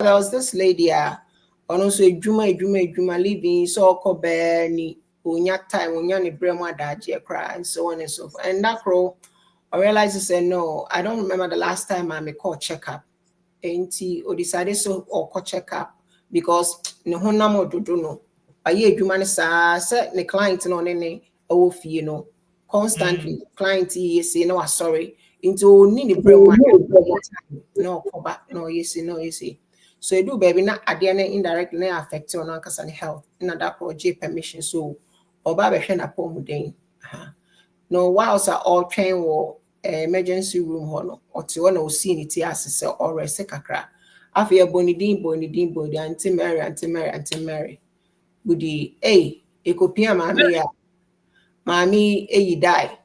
There was this lady, and also a juma living so kobe ni unya time unya ni brema daji cry and so on and so forth. And that crow, I realized I said no, I don't remember the last time I call checkup. Enti or decided so or call checkup because no honamo do no. A year juma sa set the client no nene off you know constantly client say no sorry into ni brema no koba no yes no yes. So you do baby na adiana indirectly na affect your non health na that project permission so oba be hwe na pom den no whilst are all train wo emergency room ho no o te wo na o see ni ti asese or rest kakra afi e bonidin anti Mary budi ekopia mami eyi die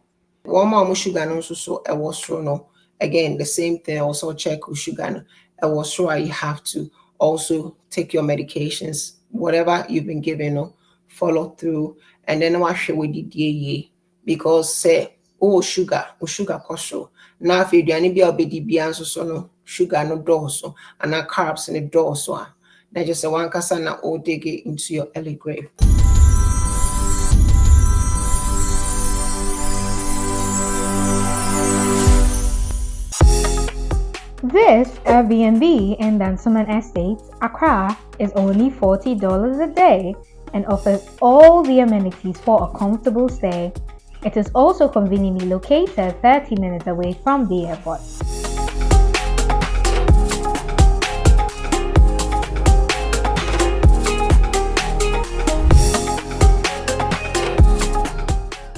one more sugar no so e was so no again the same thing also check with sugar no was sure you have to also take your medications, whatever you've been given, follow through, and then wash it with the DA because say, sugar koso. Now if you do any be so no sugar no doso and not carbs in the doso. That just a one kasana or dig it into your early grave. This Airbnb in Dansoman Estates, Accra, is only $40 a day and offers all the amenities for a comfortable stay. It is also conveniently located 30 minutes away from the airport.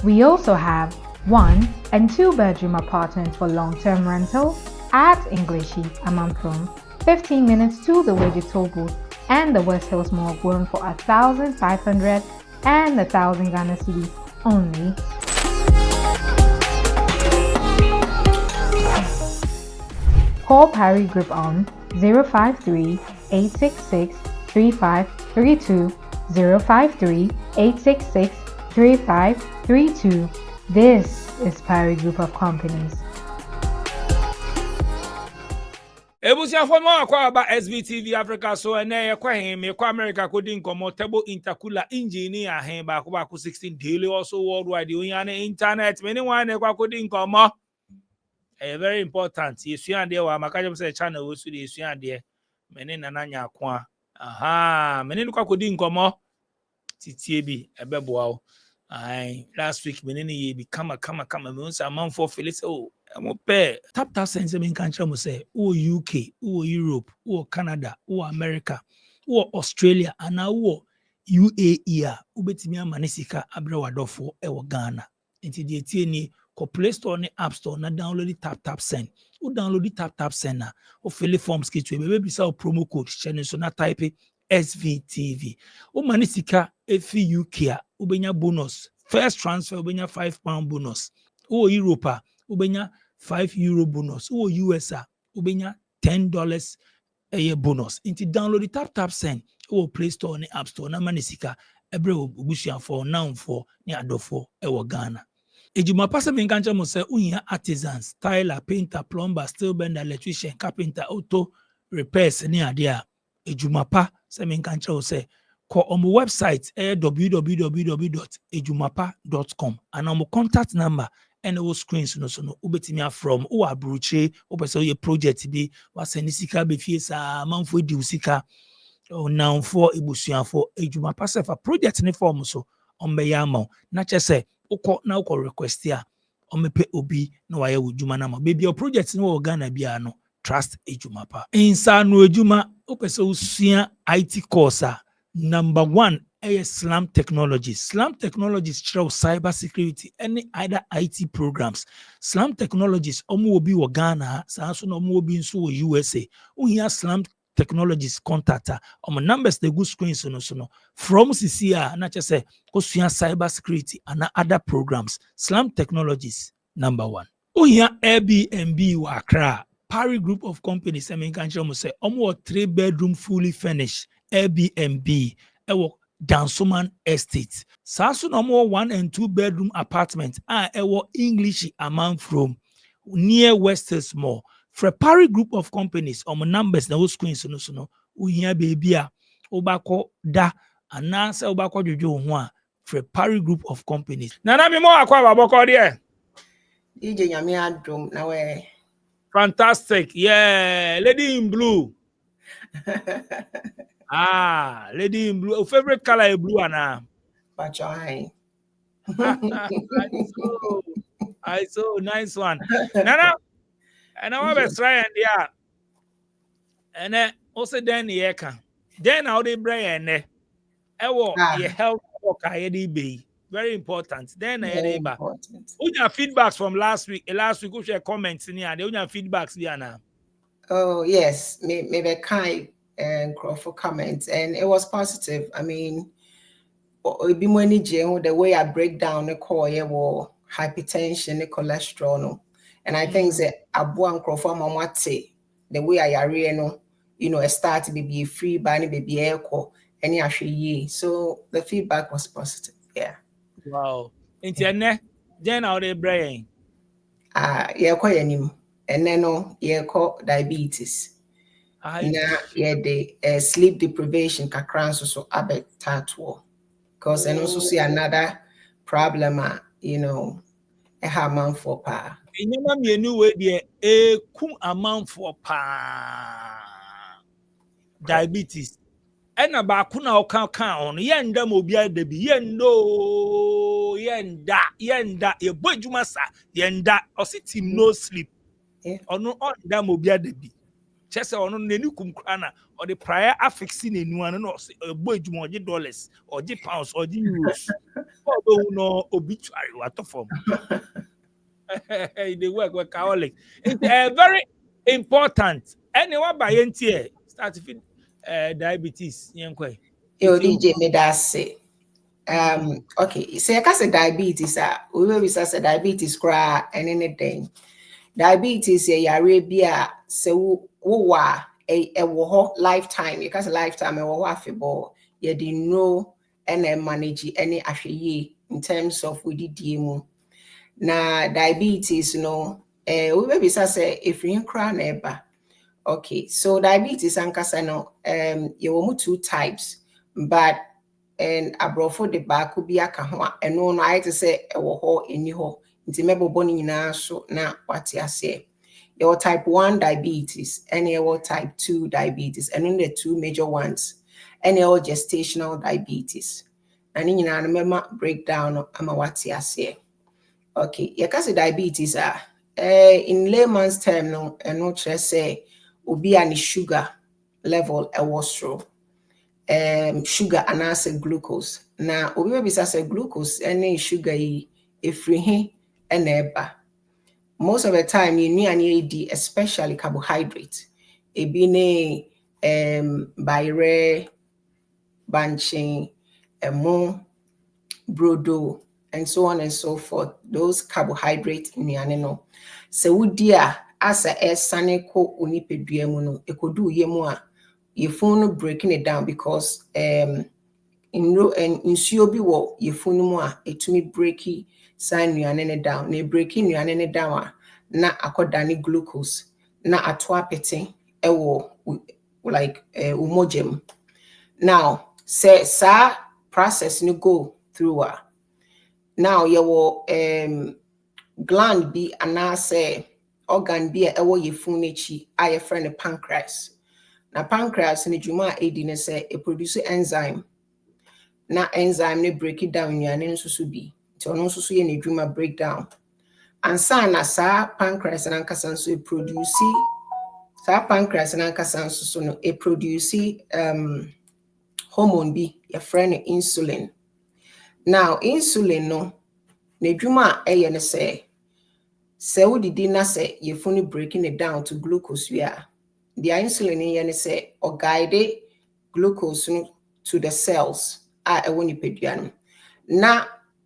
We also have 1 and 2 bedroom apartments for long-term rental at Englishi, Amamprum, 15 minutes to the Wejitobu and the West Hills Mall going for 1,500 and 1,000 Ghana cedis only. Call Parry Group on 053-866-3532, 053-866-3532. This is Parry Group of Companies. Ebusia for more about SBTV Africa so and na kwa him me kwa America coding comfortable intercooler engineer hen ba ko 16 daily also worldwide you on internet many one kwa coding komo very important yesu ande wa makaje say channel we so the yesu ande many nananya kwa many kwa coding komo titie bi ebeboa o last week many ye bi kama me say man for Felix tap sense in country mo say UK, Europe, Canada, America, Australia, and now UAE ubetimi amanisika abra wadofo ewo Ghana. Enti die tie ni ko Play Store ni App Store na download tap send. O download tap send na o fill forms kitwe be bisa o promo code chene so na type SVTV. O manisika efi UK a ubenya bonus. First transfer ubenya £5 bonus. O Europe ubenya €5 bonus. O US ubenya $10 a year bonus. Inti download tap send. O Play Store ni App Store na manisika ebre obushia for now for ni adofo ewo Ghana. Ejuma pasa menkancha mo se unya artisans, tiler, painter, plumber, steel bender, electrician, carpenter, auto repairs ni adia. Ejuma pa se menkancha o se ko omo website www.ejumapa.com and omo contact number and o screens no so no ubetimi from o abruche o pese ye project bi wasani sika be fie sa manfo di usika o now for ebusuafo Ejumapa se fa project ni form so ombe ama na chese uko na uko request ya omepe obi na waye wujuma na ma baby project ni wo Ghana bia no trust Ejumapa insa no ejuma opese usua IT course number 1 Slam Technologies through cyber security any other IT programs. Slam Technologies omo obi wo Ghana sa so no omo obi nso wo USA uhia Slam Technologies contact numbers the good screens no from CCA na chese kosua cyber security and other programs. Slam Technologies number 1 uhia Airbnb wa Accra Parry Group of Companies kanche mo say omo 3-bedroom fully furnished Airbnb ewo Dansoman Estate. Sasu no more 1 and 2 bedroom apartment ewo English amount from near West Hills Mall. For Parry Group of Companies numbers na screens no uhia baby a obako da anansa obako jojo ho a for Pari group of companies. Nana me mo akwa baboko there. DJ Nyame adom na we. Fantastic. Yeah, lady in blue. Lady in blue. Favorite color is blue ana. Bachai. I saw nice one. Nana, and I want to try and yeah. And then also then the eka. Then how they bring and your health work be very important. Then very important. Unya feedbacks from last week. Last week, we share comments in here. They unya feedbacks there. Oh yes, maybe kind and for comments, and it was positive. I mean, the way I break down the core, hypertension, the cholesterol, and I think that abuan crofo the way I are I start to be free by any baby echo any actually. So the feedback was positive. Yeah. Wow. Internet. Then how they brain. Quite anymore. And then diabetes. Now the sleep deprivation kakran so abet tatwo. Because and also see another problem a man for pa. Enyama mienu we de kum amount for pa diabetes. Ena ba ku na oka on yenda mo bia da bi yenda e bojuma sa yenda ositi no sleep. Ono onda mo bia da bi. Chese ono neni kum kra na or the prior affixing nenu anu no bojuma oje dollars oje pounds oje euros. Obo no obituary what form. They work with alcoholic. It's very important. Anyone by NTA start with diabetes. DJ made us say, okay, say I say diabetes. We will say diabetes cry and anything. Diabetes, Arabia, so a lifetime. You can lifetime a waffle. You didn't know and manage any actually in terms of with the DMO. Na diabetes, we maybe say if you crown ever. Okay, so diabetes and casano, you 2 types, but and abrofo the back could be a kahwa, and no, I to say a ho in you, intimate bony na so na what you say. Your type 1 diabetes and your type 2 diabetes, and then the 2 major ones, and your gestational diabetes. And in an remember breakdown of what you say. Okay, your diabetes are in layman's term, no, and not just say, be any sugar level a wastro. Sugar and as glucose. Now, we say glucose, any sugar, if we and ever. Most of the time, you need especially carbohydrates. It be by rare, banching, brodo, and so on and so forth. Those carbohydrates in the animal. So would dear as a saneko unipeduemuno, it could do yemua. Your phone breaking it down because in siobi wo your phone more it to me breaky sign you and down. Ne breaking you and down na akodani glucose na atwa pete ewo like umojem. Now say sa process no go through now your gland be anase organ be ewo ye phone echi a friend pancreas. Na pancreas ni juma edine say e produce enzyme. Na enzyme ne break it down nyane nso so bi. Ti ono nso so ye ne juma breakdown. And na sa pancreas na nkasa nso e produce sa pancreas na nkasa nso so no e produce hormone bi your friend insulin. Now insulin no ne juma eye ne say wo didi na say ye phone breaking it down to glucose we are. The insulin in say or guide glucose to the cells na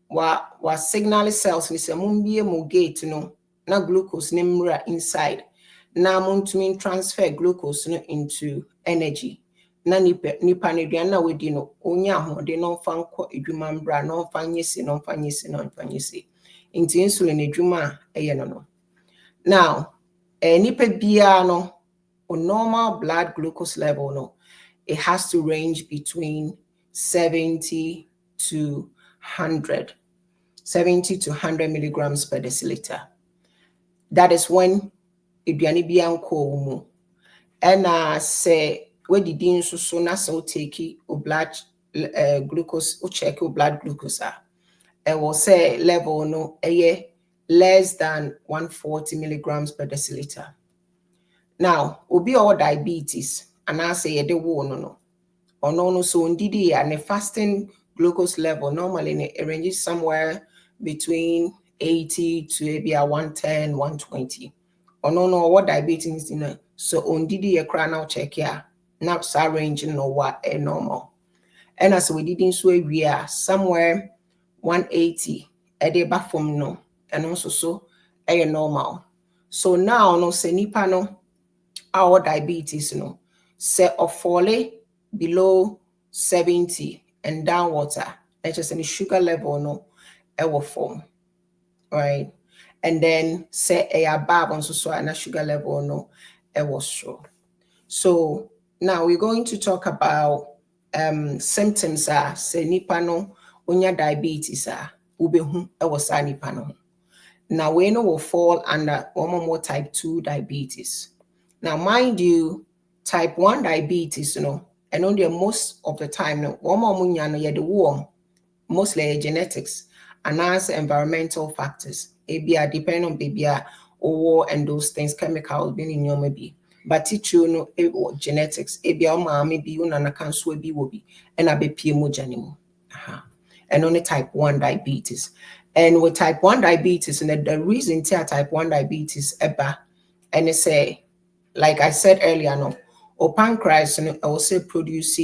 wa signal cells ni say mumbie mo gate no na glucose nimra inside na muntumin transfer glucose no into energy na nipa ne duan na wedi no onya ahode no fanko edwuma mbra no fanyesi into insulin edwuma no now nipa bia no or normal blood glucose level no it has to range between 70 to 100 milligrams per deciliter. That is when aduane bi anko mu. And say where the Díęs so na so take o blood glucose, o check o blood glucose will say level no less than 140 milligrams per deciliter. Now, obi or diabetes, and I say the no. Or no, so indeed, and the fasting glucose level normally it ranges somewhere between 80 to maybe 110, 120. Or no, what diabetes, so on DD a crown out check here, now start ranging no what a normal. And as we didn't so we are somewhere 180 a day back from no, and also so a normal. So now no se nipa no our diabetes no se or fall below 70 and downwards, and just any sugar level no will form, right? And then say a above on so and a sugar level no was show. So now we're going to talk about symptoms say nipa no onya diabetes ubehu was nipa no. Now we know will fall under one more type 2 diabetes. Now mind you, type 1 diabetes, and only most of the time no one more munya no ye the warm, mostly genetics and as environmental factors. Abia depend on baby or and those things, chemicals being in your maybe. But teach you no genetics. Abia mama be unana cancer be wobi and abe PMO janimu. And only type 1 diabetes. And with type 1 diabetes, and the reason type 1 diabetes eba, and they say, like I said earlier, no, or pancreas also produce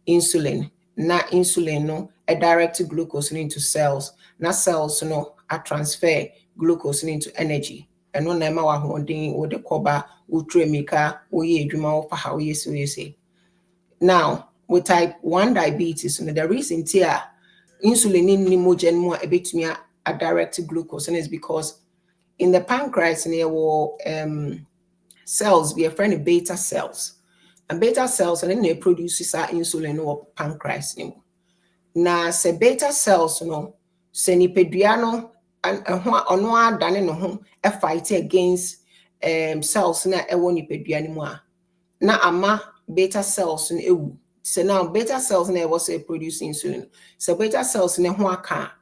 insulin. Na insulin no a direct glucose into cells. Na cells no a transfer glucose into energy. And no nema wa holding with the coba utremika uye juma for how you say. Now with type 1 diabetes, the reason here insulin in nimogen more a bit me a direct glucose, and it's because in the pancreas there were cells, we are friend of beta cells. And beta cells and then they produce our insulin or pancreas. Now se beta cells se nipeduano and onwa dane no ho a fight against cells na ewo nipeduani mu a na ama beta cells no ewu. So now beta cells na was produce insulin. So beta cells na ho aka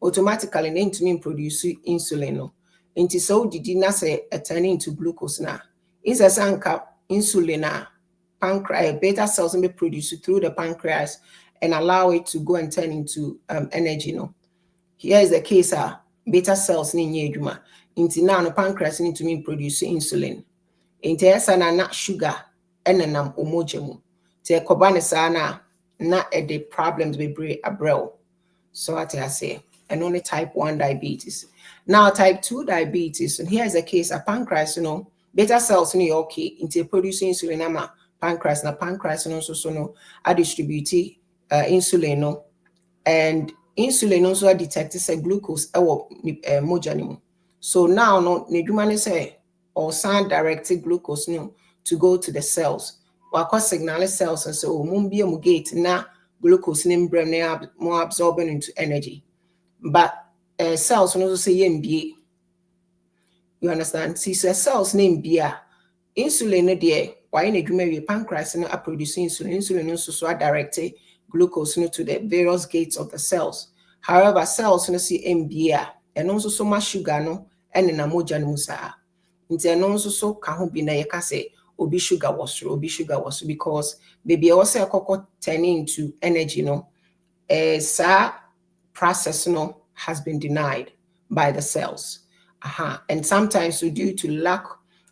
automatically na intumi produce insulin no. Inti so didi na say turn into glucose na. Is a sanka insulin pancreas beta cells may produce through the pancreas and allow it to go and turn into energy. Here is the case beta cells ni nyeduma. Inti now the pancreas need to produce insulin. Inti esa na sugar enenam omojemu. Te kobane sana na the problems we bring abrel. So what I say, and only type 1 diabetes. Now type 2 diabetes, and here is the case pancreas, beta cells ni okay into producing insulin ama pancreas also distribute insulin and insulin also detects a glucose moja. So now no nedumane say or send directed glucose to go to the cells. Wako signal cells and so mumbia gate na glucose more absorbing into energy. But cells also say MBA. You understand? See, cells name beer. Insulin there, why in a pancreas are producing insulin. Insulin also directed glucose to the various gates of the cells. However, cells see MBA and also so much sugar and in a moja musa. And also so can be na yakase obi sugar was because baby also a turning into energy process has been denied by the cells. And sometimes due to lack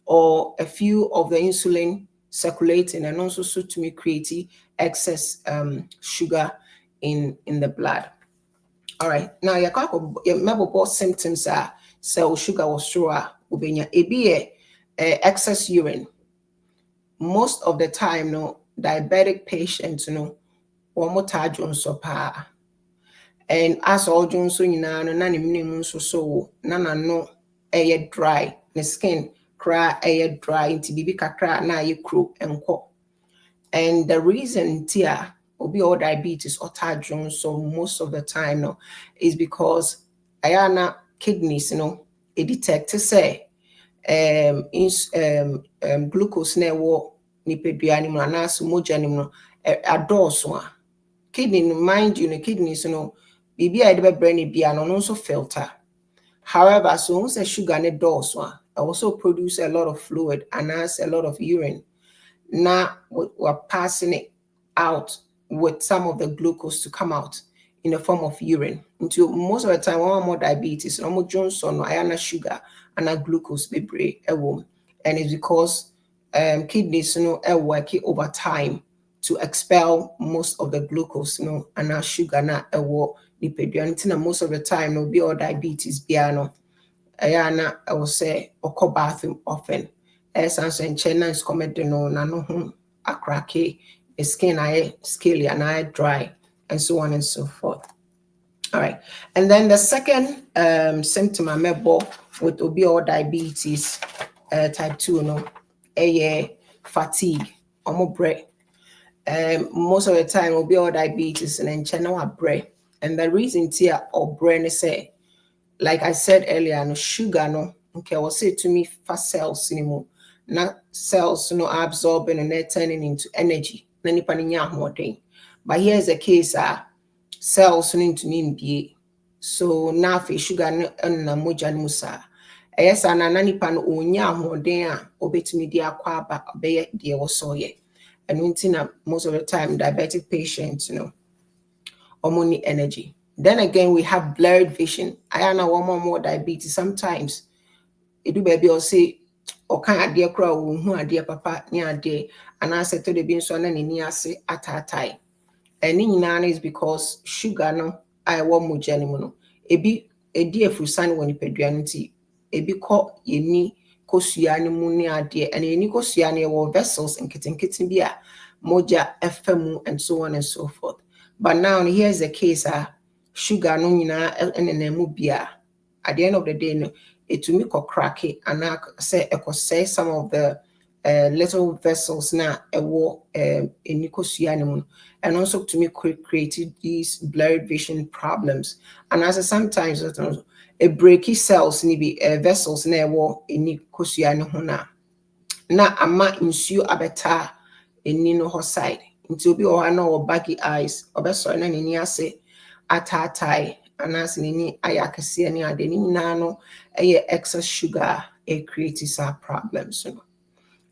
or a few of the insulin circulating and also so to create excess sugar in the blood. All right, now your metabolic symptoms are cell sugar was sure ubenya excess urine. Most of the time diabetic patients one more so pa. And as all Jones so none so nana no air dry, the skin cry air dry into bibi kakra na ye crow and co. And the reason tia obi or diabetes or tadron so most of the time no is because ayana kidneys it detect to say glucose na wo nipadua ni mu na so moja ni mu adorso a kidney mind you kidneys bibia e de bebre ni bia no so filter. However, so once a sugar ne dorso also produce a lot of fluid and has a lot of urine. Now we're passing it out with some of the glucose to come out in the form of urine. Until most of the time, one more diabetes, no more Johnson, no iron sugar, and a glucose be a womb. And it's because kidneys are working over time to expel most of the glucose, and our sugar na a war lipid. Most of the time, no be all diabetes, piano. Ayana, I will say, or call bathroom often. As and China is commenting on no a cracky, a skin I scaly and I dry, and so on and so forth. All right. And then the second symptom I remember with obese diabetes type 2, fatigue, break. Most of the time obese diabetes and then China break. And the reason here or brain is say, like I said earlier, no sugar no okay, will say to me for cells anymore. Not cells absorbing and they're turning into energy. But here's a case cells into me so now for sugar na moja musa. Yes, and nani pan onya hoden obetumi di akwa ba obeye de wo ye. And most of the time diabetic patients, need energy. Then again, we have blurred vision. I know one more diabetes. Sometimes it do baby or say, or can't dear crow who dear papa near day, and I said to the being so and near say at a time. And in is because sugar no I want more genuine. A be a dear frusan when you pedrianity. A be caught ye ni kosiani munia dear, and ye ni kosiani or vessels and kitten beer, moja fmu and so on and so forth. But now here's the case sugar no and bia. At the end of the day, no, it to me crack it and I say some of the little vessels now in Nikosianum, and also to me created these blurred vision problems. And as sometimes a breaky cells be vessels na in Nikosianum na ama insu abeta in Nino side. Into be or no baggy eyes or beso na ni ase atatai anas ni ayakasi ani ade ni nano excess sugar creates our problems.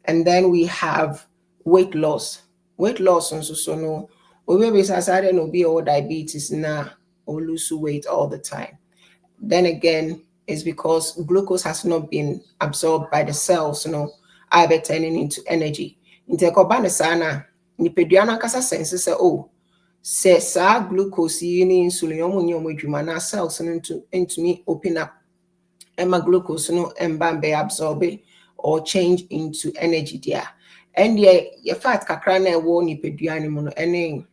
And then we have weight loss. Weight loss also so no we be sasare no be all diabetes na or lose weight all the time. Then again, it's because glucose has not been absorbed by the cells, either turning into energy. Into sana nipeduana kasa sense say say sa glucose ni insulin yomo adwuma na cells into me open up emma glucose be absorb or change into energy there. And your fat kakra na wo nipeduane mu no ene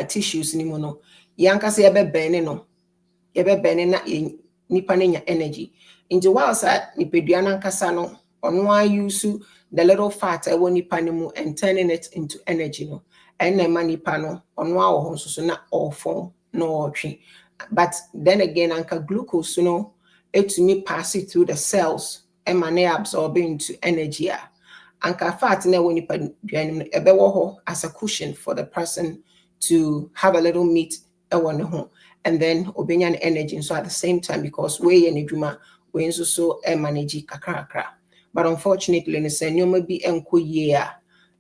tissues ni mu no yanka say ebe bene na nipa na energy. Into whilst nipeduana nkasa no ono use the little fat ewo nipa mu and turning it into energy no. And the money panel on our so not all form no tree. But then again, anka glucose, it to me pass it through the cells and may absorb into energy. Anka fat ne when you as a cushion for the person to have a little meat and then obeying energy. So at the same time, because we in Juma, we so manage kakra. But unfortunately, in the be enko year,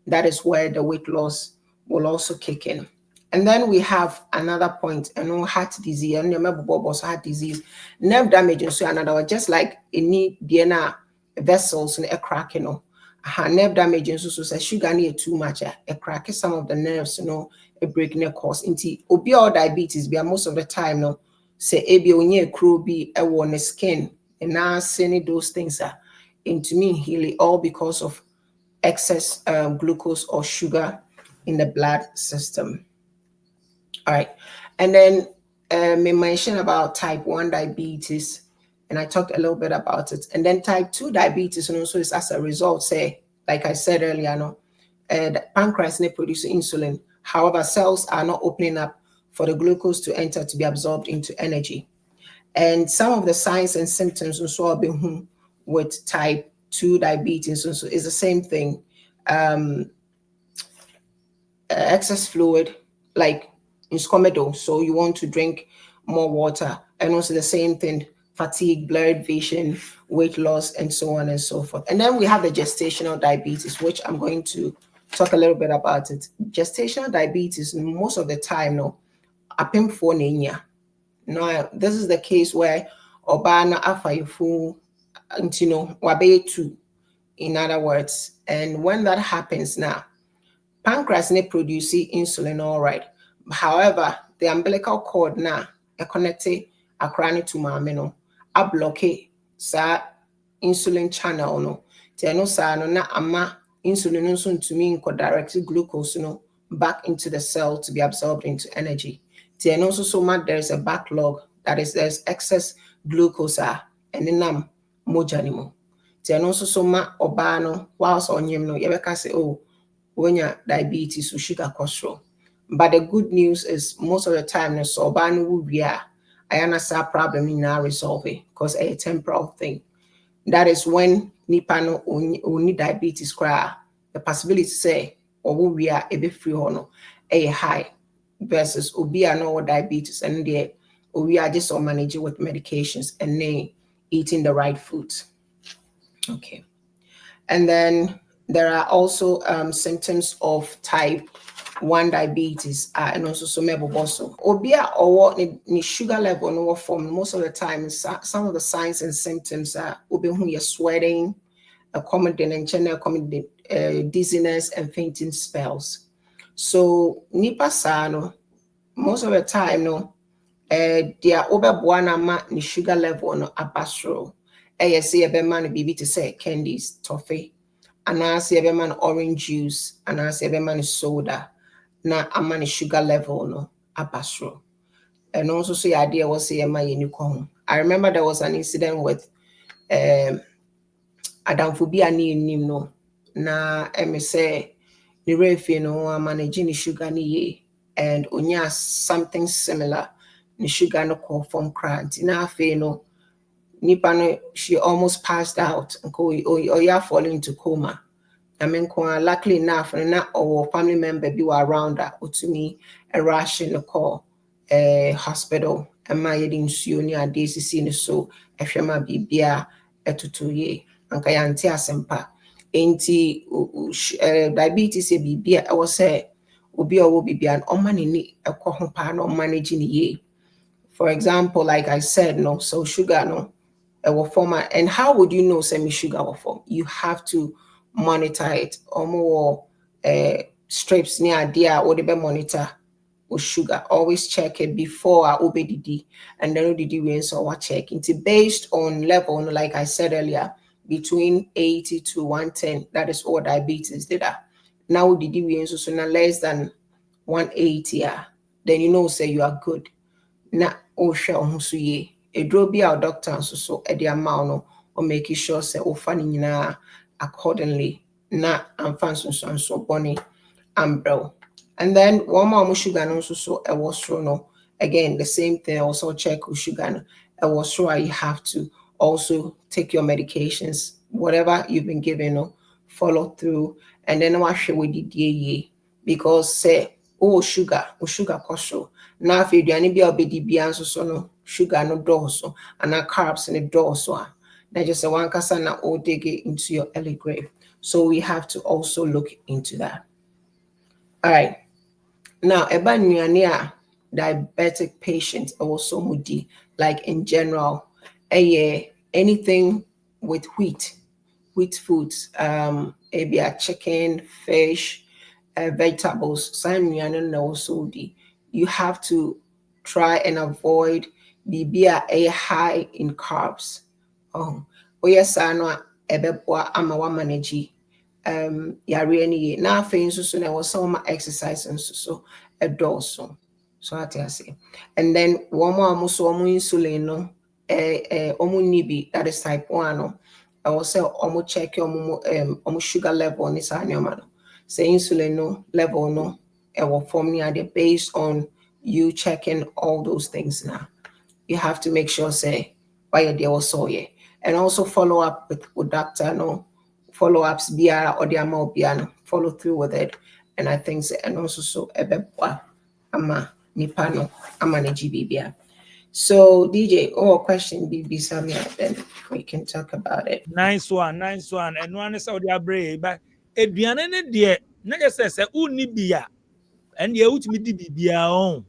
that is where the weight loss will also kick in. And then we have another point, heart disease, and remember also heart disease, nerve damage, and so another one, just like any DNA vessels and a crack, nerve damage, and so say sugar near too much, a crack some of the nerves, a breaking a cause into obese diabetes, be most of the time, say abi onye crow be a one skin, and now sending those things are into me healing all because of excess glucose or sugar in the blood system. All right. And then we mentioned about type 1 diabetes, and I talked a little bit about it. And then type 2 diabetes, and also is as a result, say, like I said earlier, the pancreas ne produce insulin. However, cells are not opening up for the glucose to enter to be absorbed into energy. And some of the signs and symptoms also with type 2 diabetes also is the same thing. Excess fluid, like in scomedo, so you want to drink more water, and also the same thing, fatigue, blurred vision, weight loss, and so on and so forth. And then we have the gestational diabetes, which I'm going to talk a little bit about it. Gestational diabetes, most of the time, no, apem for nenya. No, this is the case where obana afayifu, wabe two, in other words. And when that happens now, pancreas ne produce insulin, all right. However, the umbilical cord now connected across to mamino, a blockade sa insulin channel no. Teno sa no na ama insulin no soon to mean direct glucose no back into the cell to be absorbed into energy. Teno so much there is a backlog, that is there's excess glucose and then mojanimo. Teno so much obano whilst on him no yebeka say oh when you're diabetes or sugar cholesterol. But the good news is most of the time the sobanu will be I understand problem in now resolve it because a temporal thing. That is when nipano only diabetes cry the possibility say or we are a bit free or a high versus obia no diabetes and there we are just on managing with medications and then eating the right foods. Okay. And then there are also symptoms of type 1 diabetes and also some meboboso. Obia or ni sugar level no form most of the time. Some of the signs and symptoms are you're sweating, accommodating dizziness and fainting spells. So nipa sano most of the time no dia obebuana ma ni sugar level no abasro. Say ebe man bibi to say candies, toffee. And I say every man orange juice, and I say every man soda. Na a man sugar level no abasro. And also say idea was say my unicorn. I remember there was an incident with adamphobia ni no na me say the refi no managing sugar ni and onya something similar ni sugar no call from cranty na fe no nipa no she almost passed out or ya fall into coma. I mean, luckily enough, and not our family member be around that or to me a rush in the call hospital and my eating sunia DCC so if you might be beer etutuye and kayanti asempa enti diabetes be beer I was say obi or will be an omani a kohompan or managing ye. For example, like I said, no, so sugar no will form. And how would you know semi sugar will form? You have to monitor it or more strips near dia or the monitor with sugar. Always check it before I OBDD and then ODD wins or check into based on level, like I said earlier, between 80 to 110. That is all diabetes data. Now ODD wins so now less than 180, then you know say you are good. Na osha ohusuye a drobi our doctor so at the amount or making sure say ofani accordingly na and fancy so bonny umbrella. And then one more sugar so a was no again the same thing also check with sugar a was you have to also take your medications whatever you've been given follow through and then wash it with the DA because say sugar cholesterol. Now if you do any be obedi so no sugar no doso and carbs in the doso. That just a one kasana or dig it into your early grave. So we have to also look into that. All right. Now about diabetic patients also mudi like in general, anything with wheat foods, maybe a chicken, fish, vegetables, you have to try and avoid be a high in carbs. Oh yes, I know ama wa manage yare any na afei so na was some exercise and so a doso. So I say. And then one more insulin no nibi that is type 1 no. I will say check your sugar level on this animal. say insulin no level no will form based on you checking all those things now. You have to make sure say why there also yeah. And also follow up with doctor no follow-ups biara or the amount biano follow through with it. And I think and also so ama nipano ama GBBia. So DJ, question BB Samia, then we can talk about it. Nice one. And one is Saudi Arabia, but eduane ne de na say uni bia and ye utimi di bibia on.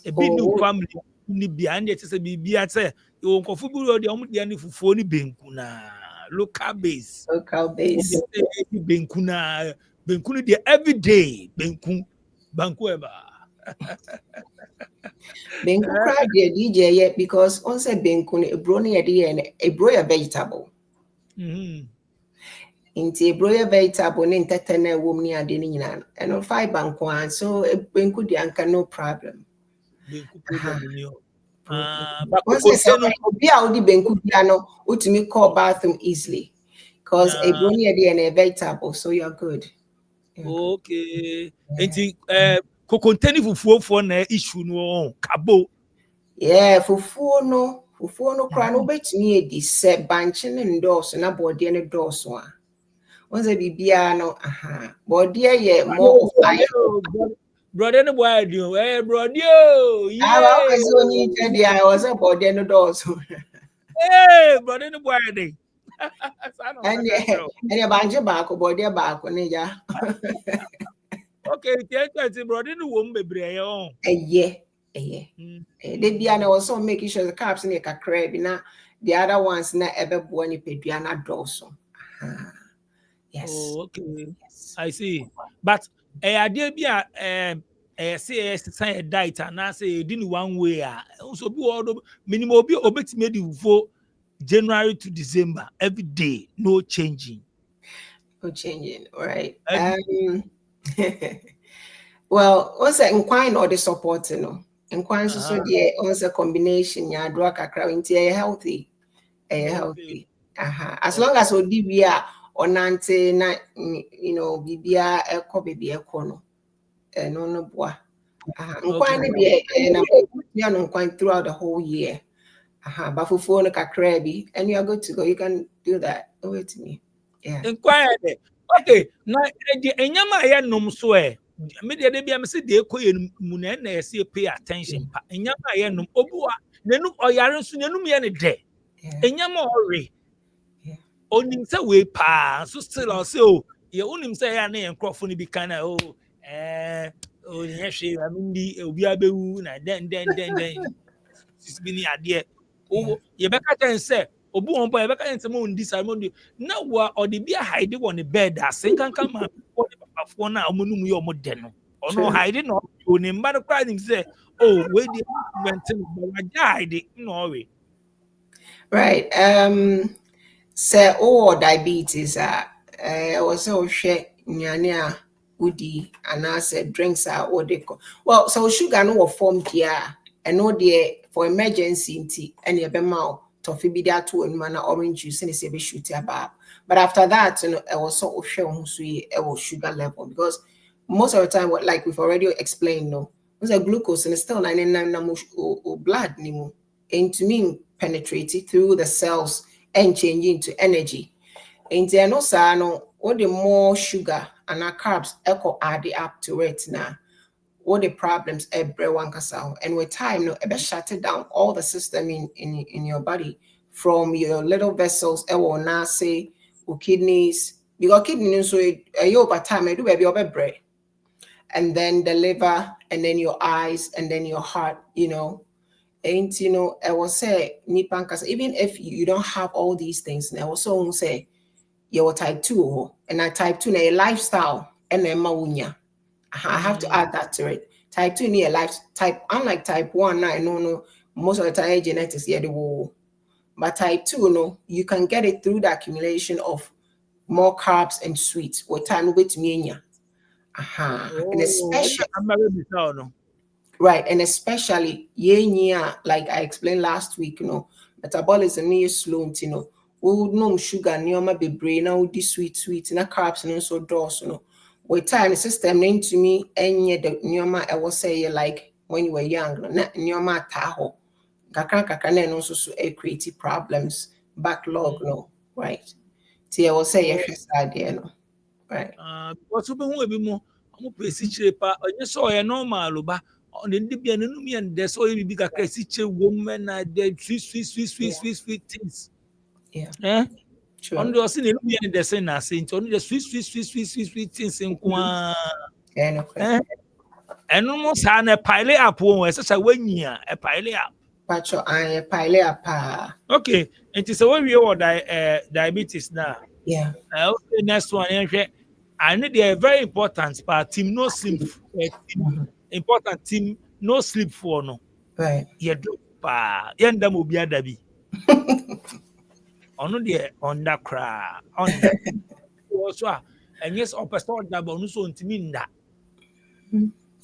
E bi new family uni bia and ye say bibia say e won kofo bi ro de om de ne fufuo ni benku na local base. Benku na benku de every day benku banku eba. Benku cry dear DJ yet because on said benku a brony a broya vegetable. Into a broya vegetable in tetana woman adeninan and on 5 bankuan so a benku de anka no problem. Benku problem but once I said be out the benku piano utimi call bathroom easily because a brony and a vegetable so you're good. Okay. Enti kokonteni fufuo na issue no kabo. Yeah, fufuo no kra no betumi edi se banche ne ndorso na body ne dorso a. Once bibia no body ye more of life. Brother no boy do brother yeah. I was only tell I was a body no dorso. Hey, brother no boy dey. And banche back body back ne ja. Okay, tell brother no wo mbebre on. Yeah. They be and also making sure the caps in a crab na the other ones na ever born ni peduana dorso. Yes. Oh, okay. Yes. I see. But idea be say a diet and I say didn't one way so be minimum be obetime the for January to December every day, no changing. No changing, right? Well, also inquire or the support, inquire so the also combination ya draw kakra into a healthy. As long as we are on ante na bibia eko baby eko no boa. Inquire throughout the whole year. But for phone kakra and you are good to go. You can do that. Wait to me. Yeah. Inquire. Okay, now enyama ya nom so me de bia me se de ekoye mu na na ese pay attention pa enyama ya nom obua nenum oyare nso nenum ye ne de enyama ore onim se we pa so still or say ye onim se ya na enkrofo ni bi kan na nye hwe amindi obi abewu na den sis bi ni ade ye beka ten se obu won boy beka ten se mo ndi sa mo ndi na wa odi bi hide won the bed asen kan ma for the papa na omunum ye omo de no ono hide no oni mba no cry him say we dey maintain but hide no we right. Say diabetes was so share nyane woody and I said drinks are what they call. Well, so sugar no form here and no there for emergency tea and your bema toffee be there too and mana orange juice and say be shoot about. But after that, I was so share was sugar level because most of the time, what like we've already explained, no, there's a glucose and it's still 99 blood anymore. And to me, penetrated through the cells and changing to energy. And then also, what the more sugar and our carbs echo add up to it now. What the problems everyone can solve. And with time, it shut it down all the system in your body from your little vessels, will now say kidneys, because kidneys so over time I do baby over bread. And then the liver, and then your eyes, and then your heart, And I will say nipankas, even if you don't have all these things, and I will so say you're type 2 and I type 2 a lifestyle and then maunya. I have to add that to it. Type 2 near life type, unlike type 1, now I know most of the time genetics the wall. But type 2, you can get it through the accumulation of more carbs and sweets with time with me. And especially right, and especially like I explained last week, metabolism is slow, we no sugar near my brain now this sweet and carbs and so doors, with time the system into me and the nyoma I was say like when you were young, nyoma taho. Kakra no so create problems, backlog no, right? See I will say yes idea no. Right. Because who be more presi chepa onye so ye normal ba on the bia no mi and there's so be ka kresi che woman na the sweet things. Yeah. True. On the sin no mi and the sin na say on the sweet things in kwa. Yeah, no. And no sa na pile up won we say wanyia e pile up. Pacho I pile up. Okay, it is a way we or diabetes now. Yeah. Okay, next one I need a very important but team no sleep important team no sleep for no. Right. Yeah, do pa yenda mo bi adabi. Ono de on that cry on that. Also, and yes, person that but no so ntimi nda.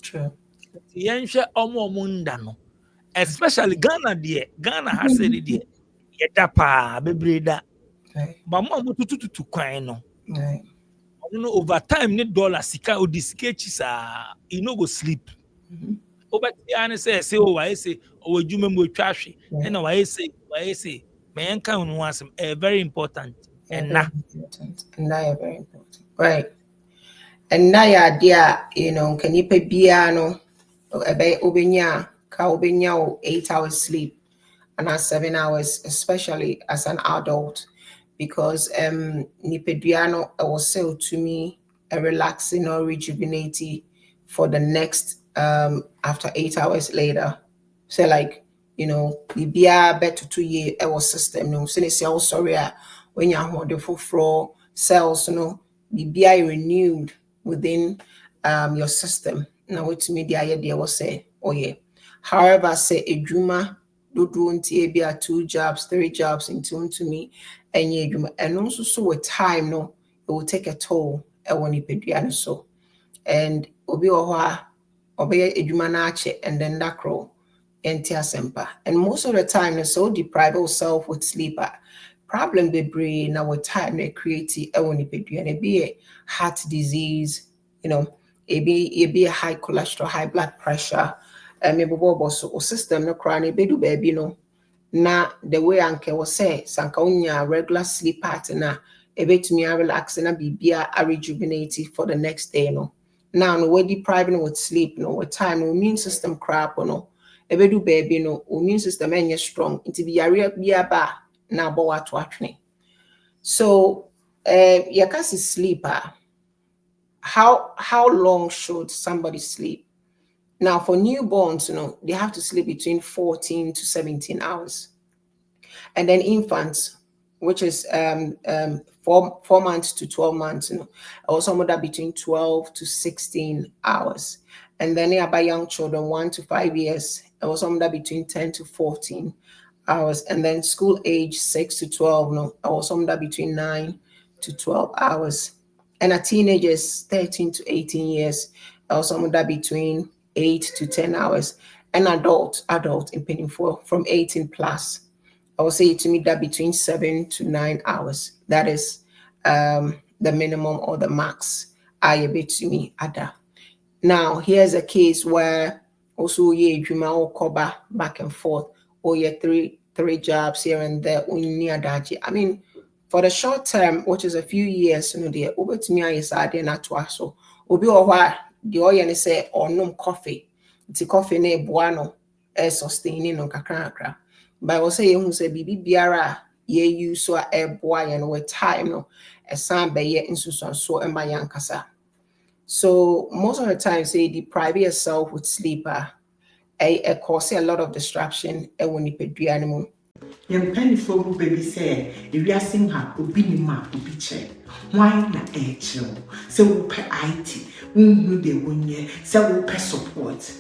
True. Yenhwe omo nda no. Especially Ghana has said it there. Yeda pa bebreda. Right. But mo tutu kwan no. Right. You know, over time, $1 sika or diskechi you no go sleep. Over the say, oh, I say, oh, you remember trashy, and I say, man, can once very important, and now, very important, right? And now, idea, you know, can you pay piano or obenya, ka obenya 8 hours sleep, and not 7 hours, especially as an adult. Because Nipediano was said to me a relaxing or rejuvenating for the next after 8 hours later. So like, you know, the better 2 year our system no since you sorry when you're wonderful for cells, you know, the renewed within your system. Now with me the idea was say, oh yeah. However, say a juma do 2 jobs, 3 jobs into me. And also so with time no it will take a toll when you so and obi oha obey edwuma na ache and then that crow enti asempa and most of the time so deprive yourself with sleep problem be brain now with time they create when you be a heart disease, you know, it be a high cholesterol, high blood pressure, and maybe so system no crying be do baby no. Na the way anke was say sanka unya regular sleep pattern na ebetumi a relax na bibia a rejuvenate for the next day no. Now no we depriving with sleep no with time no immune system crap no ebedu baby no immune system enye strong nti bi yare bia ba na bo wato atwene. So yakasi sleep how long should somebody sleep? Now, for newborns, you know, they have to sleep between 14 to 17 hours. And then infants, which is 4 months to 12 months, you know, also that between 12 to 16 hours. And then by young children, 1 to 5 years, also that between 10 to 14 hours. And then school age 6 to 12, no, also that between 9 to 12 hours. And a teenagers 13 to 18 years, also that between 8 to 10 hours, and adult in penny for from 18 plus. I will say to me that between 7 to 9 hours. That is the minimum or the max. I bit to me ada. Now here's a case where also ye dreamer or cover back and forth, or ye three jobs here and there. I mean, for the short term, which is a few years, you know, the over to me is not to us. So obi or what the oil say or no coffee. It's coffee ne buano sustaining no kakra. But I will say you say bibi biara ye use so a boy and with time no a san be ye insusan so and by yankasa. So most of the time say deprive yourself with sleeper a cause a lot of distraction when you pay the animal. Young penny for baby say, if you are seeing her, obi ni ma obi che. Why na chill? Say we pay IT, who they won ye, say we pay support.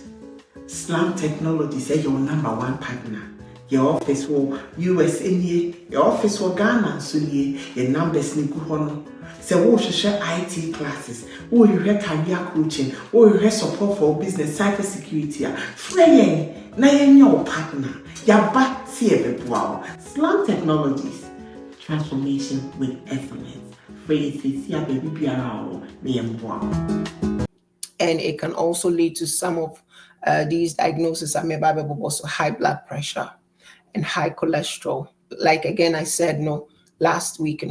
Slam Technology say your number 1 partner. Your office will US in ye, your office will Ghana so ye, your numbers ni kuhono. Say we share IT classes, we have career coaching, we have support for business cyber security. Free na your partner. Yaba see wow. Slam Technologies, transformation with excellence. And it can also lead to some of these diagnoses that may be also high blood pressure and high cholesterol. Like again, I said no last week,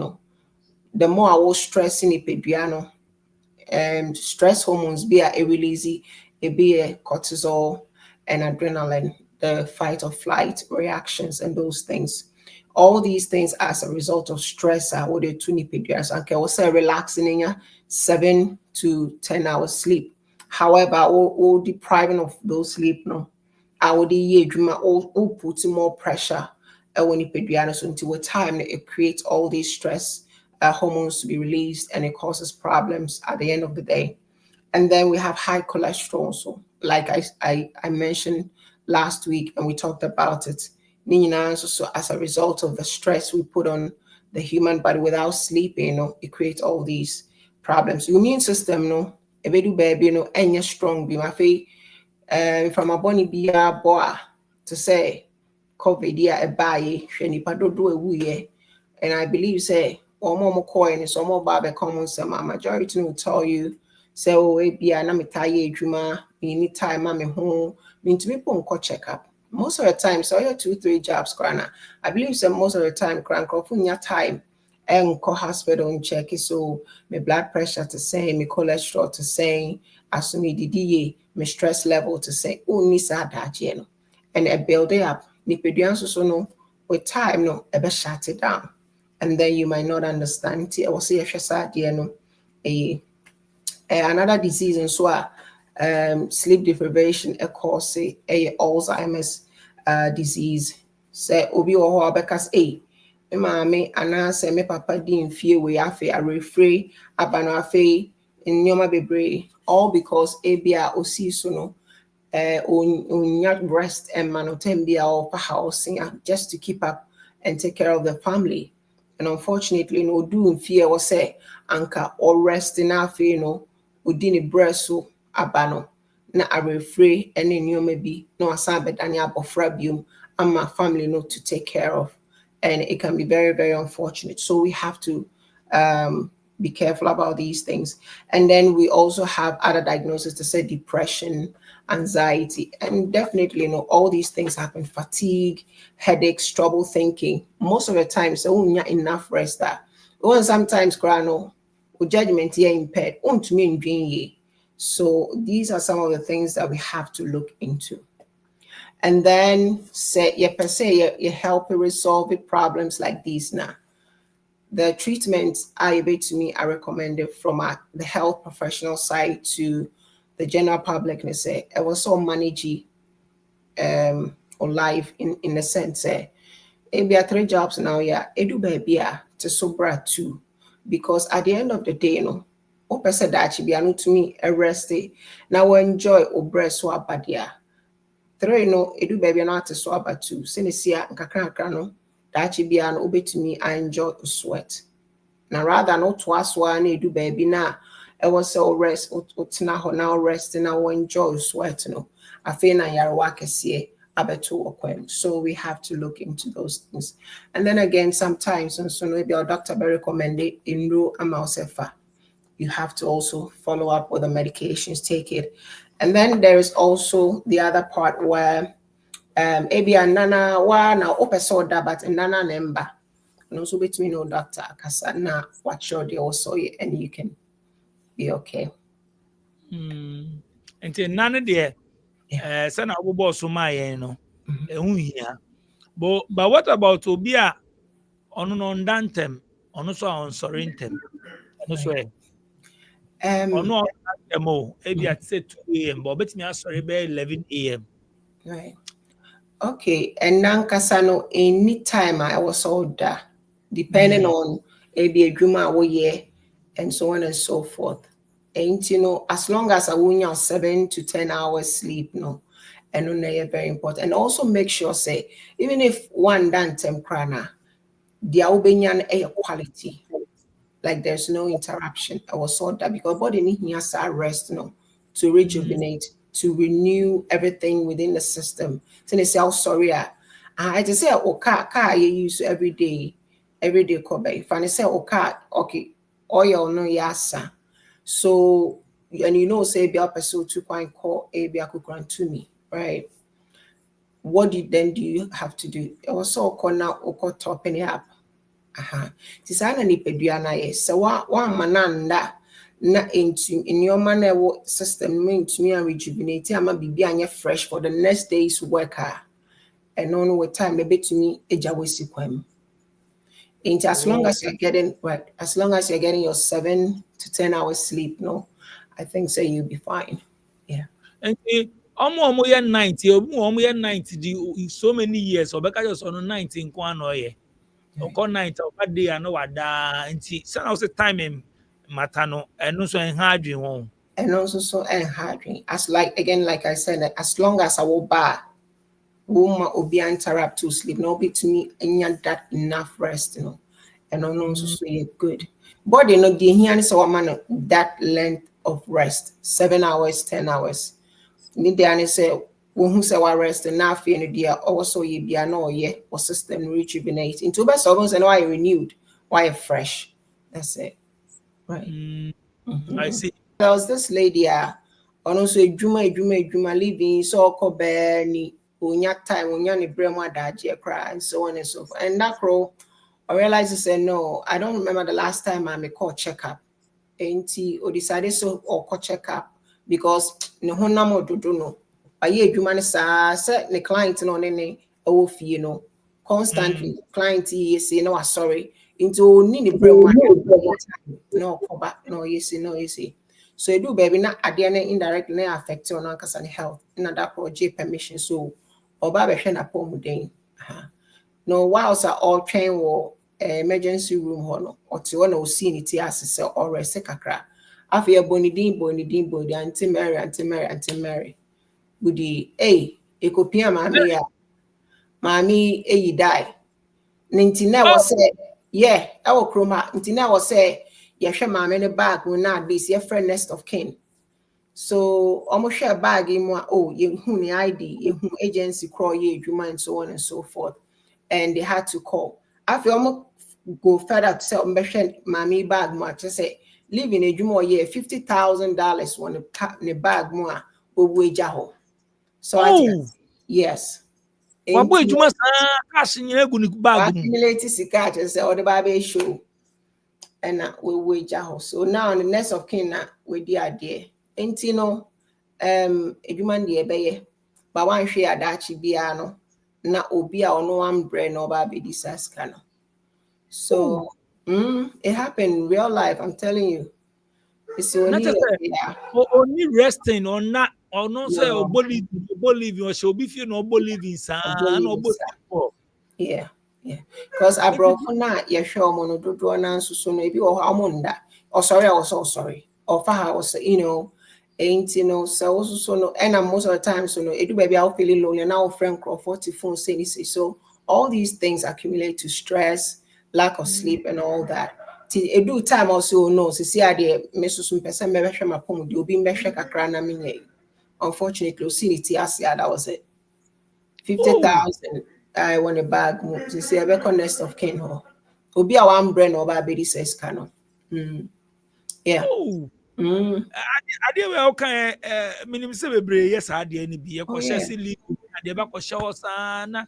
the more I was stressing it, stress hormones be a release, it be a cortisol and adrenaline, the fight or flight reactions and those things. All these things as a result of stress are what they tuni pedias and can also relaxing in your 7 to 10 hours sleep. However, all depriving of those sleep no, I would all put more pressure when you pediana so until a time it creates all these stress hormones to be released and it causes problems at the end of the day. And then we have high cholesterol. So, like I mentioned last week, and we talked about it. So, as a result of the stress we put on the human body without sleeping, it creates all these problems. Your immune system, a bit baby, and strong. Be my from a body be a boy to say COVID a buy, and I believe say or more coin is more barber common some majority will tell you say oh be an amitaye juma any time I'm home mean to me pon check up. Most of the time, so your 2-3 jobs crana. I believe so most of the time crank off in your time and call hospital and check it so my blood pressure to say, my cholesterol to say, as me DDA, my stress level to say, oh nisa that and a build it up. Nipedian so no with time no ever shut it down. And then you might not understand. I will say another disease and so sleep deprivation cause a Alzheimer's disease. Say obi or because mommy and say me papa din fear we afe a refrain abano afe in nyoma bebre all because abia osi so no on rest and manotembia or housing just to keep up and take care of the family. And unfortunately, no doing fear was say anka or rest in our udini breso abano na a refrain and in you maybe no asabe danya bofrabium and my family know to take care of. And it can be very, very unfortunate. So we have to be careful about these things. And then we also have other diagnoses to say depression, anxiety, and definitely, all these things happen. Fatigue, headaches, trouble thinking. Most of the time, so we not enough rest that. When sometimes grano judgment here impaired. So these are some of the things that we have to look into. And then say you per se you help resolve problems like these now. The treatments I to me are recommended from the health professional side to the general public. And say I was so manage or life in the sense maybe 3 jobs now, yeah, edu baby to sobra too. Because at the end of the day, o person that be anu to me arrest now enjoy or breast so abadia. 3 edu baby na to so about 2 sinisia nkakra no that be an obe to me I enjoy sweat. Now rather not to us one edu baby na I was so rest utina ho now rest now enjoy sweat I feel na yar work so we have to look into those things. And then again, sometimes and so maybe our doctor will recommend it in no amount of you have to also follow up with the medications, take it. And then there is also the other part where maybe a nana wa na opesoda but nana nemba. And also between no doctor kasana watch your day also and you can be okay. Until none there. Sana obo so my but what about obia on non dantem on so on sorrintem so no maybe at say 2 a.m. but bet me sorry by 11 a.m. Right. Okay, and nankasano any time I was older, depending on maybe a juma and so on and so forth. And as long as I win 7 to 10 hours sleep, and very important. And also make sure say even if one dantem krana, the ubenian air quality, like there's no interruption. I was told that because body needs to rest, to rejuvenate, to renew everything within the system. So they say, oh, sorry, I just say, car you use every day, Kobe. If I say, car, okay, oil no yasa. So and you know say be person to quite call a be to me, right? What do you have to do? Also corner or topping it up. Tisana ni pedua na ye se wa mananda na into in your manner system mean to me and rejuvenate ama bibi anya fresh for the next day's worker. And on with time maybe to me eja wesi kwam. As long as you're getting right, as long as you're getting your 7 to 10 hours sleep, no, I think so you'll be fine. Yeah. And omo ye 90, omo ye 90 di so many years obeka just on 19 kwa no ye. Oko 90 obade ya no wada nti say now say time matter no eno so en ha adwen won. And also so hard. As like again, like I said, as long as I will buy woman will be interrupt to sleep, no be to me and that enough rest, you know. And also so good. Body no the here is our man that length of rest, 7 hours, 10 hours. Need the say who say what rest and now fear no dear also ye be no ye or system rejuvenate into best almost and why renewed, why fresh. That's it. Right. I see. There was this lady also juma living so called ni unya time unya ni bremo adaje cry and so on and so forth. And that crow I realized I said no, I don't remember the last time I me call checkup. Enti or decided so or call checkup because no honamo do no. I hear juma sa set the client no ne you know constantly client say no sorry into ni bremo no cover no yes. So you do baby na adiane indirectly na affect on ankasa health na that project permission so oba be hwe na pomuden no whilst are all train wo emergency room ho no o te wona o see ni ti asese or rest kakra afi e boni din anti Mary budi ekopia mami eyi die nintina was say yeah I will chroma nintina was say yɛhwɛ maame ne bag wo na base yɛfrɛ next of kin so almost share bag in one yɛhu ne ID yɛhu agency crawl yɛ adwuma and so on and so forth and they had to call after almost go further to say ɔmbɛhwɛ maame bag mu kyerɛ sɛ living adwuma ɔyɛ $50,000 wɔ ne bag mu a ɔwu agya hɔ so yes wabo adwuma saa cash nyina gu ne bag mu accumulate sika kyerɛ sɛ ɔde ba be show and we wage out. So now the next of kin we the idea. Ain't no eduman de ebeye, but one share adachi biano, na obia or no one brain or baby disaster. So it happened in real life, I'm telling you. It's only only resting or not or no say or believe or she'll be few no believing yeah. Yeah, because I brought for that. Yeah, sure, mono do na so maybe or amunda. Oh, sorry, I was so sorry. Or for house, ain't so also so no. And most of the time, so no, it do baby I'll feel lonely. Now friend call 40 phone say so. All these things accumulate to stress, lack of sleep, and all that. It do time also no. So see, I did miss some person me my pom. You be measure kakra na minye. Unfortunately, see it. That was it. 50,000. I want a bag. To say a next of kin ho. Obi a one brand or baby says canon. Yeah. I did well can minimum say bebre yes I did any be a cautious leave and the back of shower sana.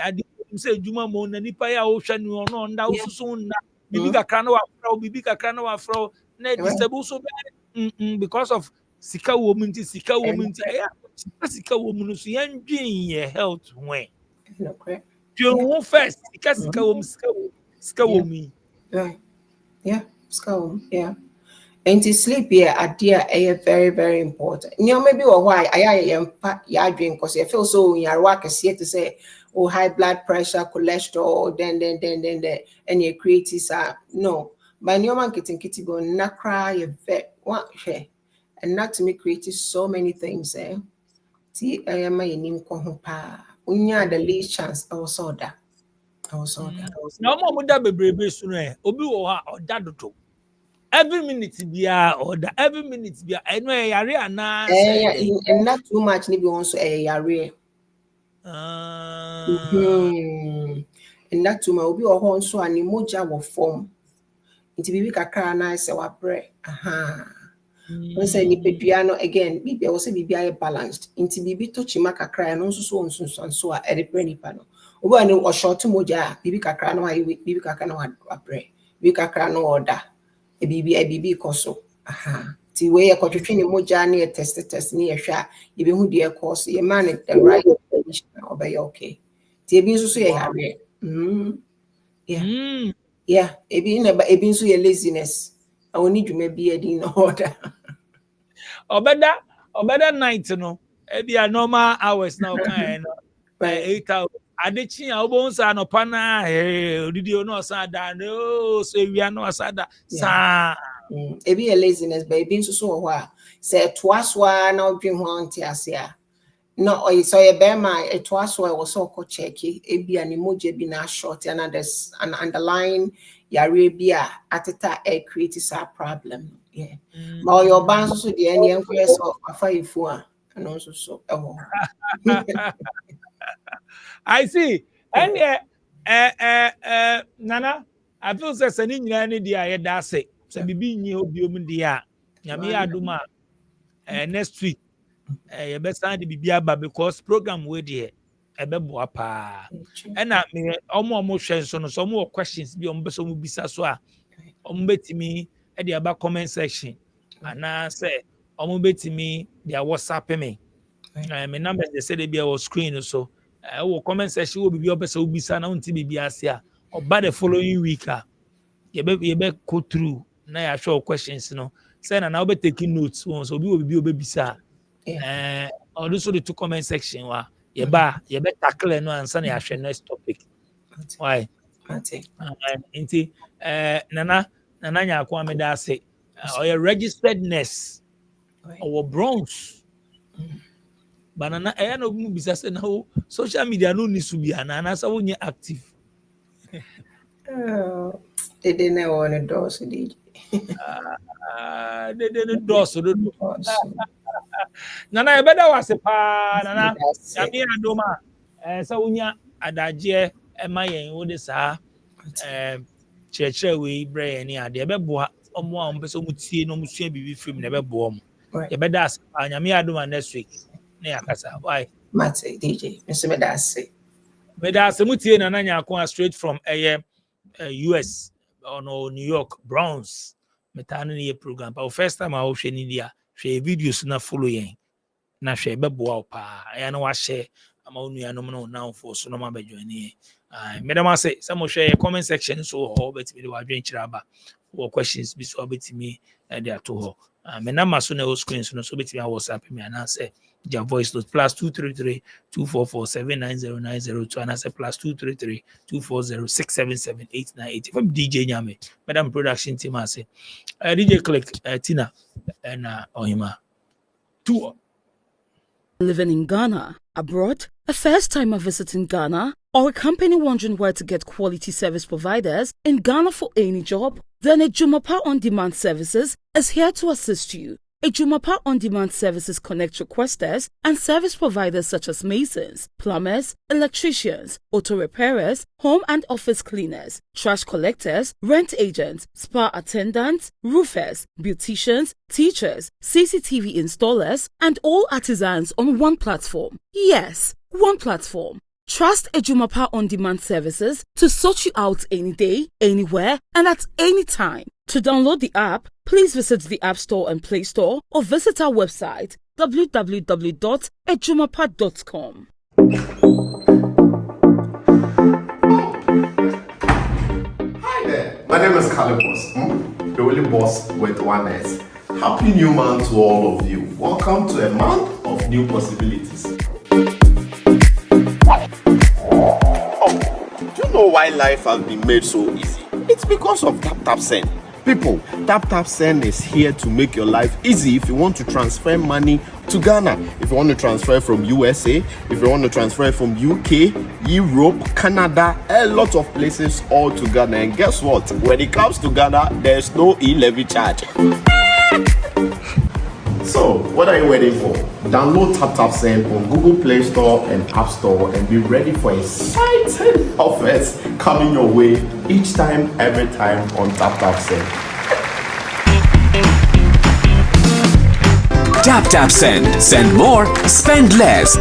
I did say Juma Mon and Nipa ocean you no and also soon Bibica Crano afro Bibica Crano afro net disabled so bad because of Sika woman to Sika woman Sika woman so young your health when. You first, because scowl me. Yeah, scowl, yeah. And to sleep here at dear very, very important. Maybe or why I am drink because I feel so in your work is here to say, oh, high blood pressure, cholesterol, then, and your creatives are no. But no man getting kitty go not cry a vet what and not to me creative so many things, eh? See, I am my name pa. Unya the least chance I was all that. No more that baby sooner. Obi or dadoto. Every minute be every minute be I know area na and not too much maybe also a area. And not too much obi or so an emoja will form. Nti bibi kakra na se wabrɛ. Aha. When say ni pedua again, bibi I say bibi are balanced. Nti bibi to chima kakra no nso so a edepre nipa no. Obo ani o short moja bibi kakra no ayi bibi kakra no wabrɛ. Bibi kakra no order. E bibi koso. Aha. Ti we ye kotwetwe ni moja na ye test ni ye hwa ye be hu de course ye man the right position obey okay. Ti ebi nso so ye hare. Yeah. Yeah, ebi nso ye laziness. I will need you maybe in order. Obeda night no. Ebi a normal hours now kind 8 hours. Adechi a obonsa no pana odidi no asada no so wi no asada sa Ebi a laziness but ebi nso so ho say toaswa na odwen ho antiasia. No, so ye bear my it was so I was so checky. Ebi an emoji be na short and there's an underlying Arabia ateta creates a problem. Yeah. But your bands also the any influence of a and also so. I see. And Nana, I feel say sani nyina ni dia ye da se. Se bibi nyi obiom dia. Nyame aduma next week. You best stand the bibiaba because program we there ebeboa pa and me omo hwe so no so more questions bi omo beso mo bisa so a omo betimi e dey aba comment section and say omo betimi their WhatsApp me me number they say they be our screen so wo comment section wo bibi obeso bisa na unti bibi ase a oba the following week a you be go through na ya show questions no say na now be taking notes so bibi obebisa also the two comment section wa ye be tackle no answer na ya next topic why inti nana nya kwa me da say or your registered nurse or bronze banana no mu bisa say na social media no ni su bia na na sa wonye active They didn't want to do so did they didn't do so Nana ebeda wase pa nana yami adoma sa unya adaje ema yen wo de sa chekere we bre ni ade ebeboa omo a mpeso mutie no musua bibi film na ebeboa mo ebeda ase pa yami adoma next week na yakasa why Mate DJ nso meda ase mutie nana nyako straight from US or no New York Browns metano ni program pa first time I hwe ni dia hwe videos na follow yen na hwe beboa pa ya na wa share ama onua no no now for so no ma be join ni medama say some share comment section so ho bet me wa dwen chiraba for questions bi so bet me there to ho me na maso na screen so no so bet me WhatsApp me and say their voice note +233 244 790 and I say +233 240 677 898 from DJ Nyame Madam production team I say DJ click Tina and Ohima 2 living in Ghana, abroad, a first-timer visiting Ghana, or a company wondering where to get quality service providers in Ghana for any job, then Ejumapa On Demand Services is here to assist you. Ejumapa On Demand Services connect requesters and service providers such as masons, plumbers, electricians, auto repairers, home and office cleaners, trash collectors, rent agents, spa attendants, roofers, beauticians, teachers, CCTV installers, and all artisans on one platform. Yes, one platform. Trust Ejumapa On Demand Services to sort you out any day, anywhere, and at any time. To download the app, please visit the App Store and Play Store or visit our website www.ejumapa.com. Hi there, my name is Calibos, the only boss with one S. Happy new month to all of you. Welcome to a month of new possibilities. Do you know why life has been made so easy? It's because of TapTapSend. People, TapTapSend is here to make your life easy if you want to transfer money to Ghana. If you want to transfer from USA, if you want to transfer from UK, Europe, Canada, a lot of places all to Ghana. And guess what? When it comes to Ghana, there's no e-levy charge. So, what are you waiting for? Download TapTapSend on Google Play Store and App Store and be ready for exciting offers coming your way each time, every time on TapTapSend. TapTapSend. Send more, spend less.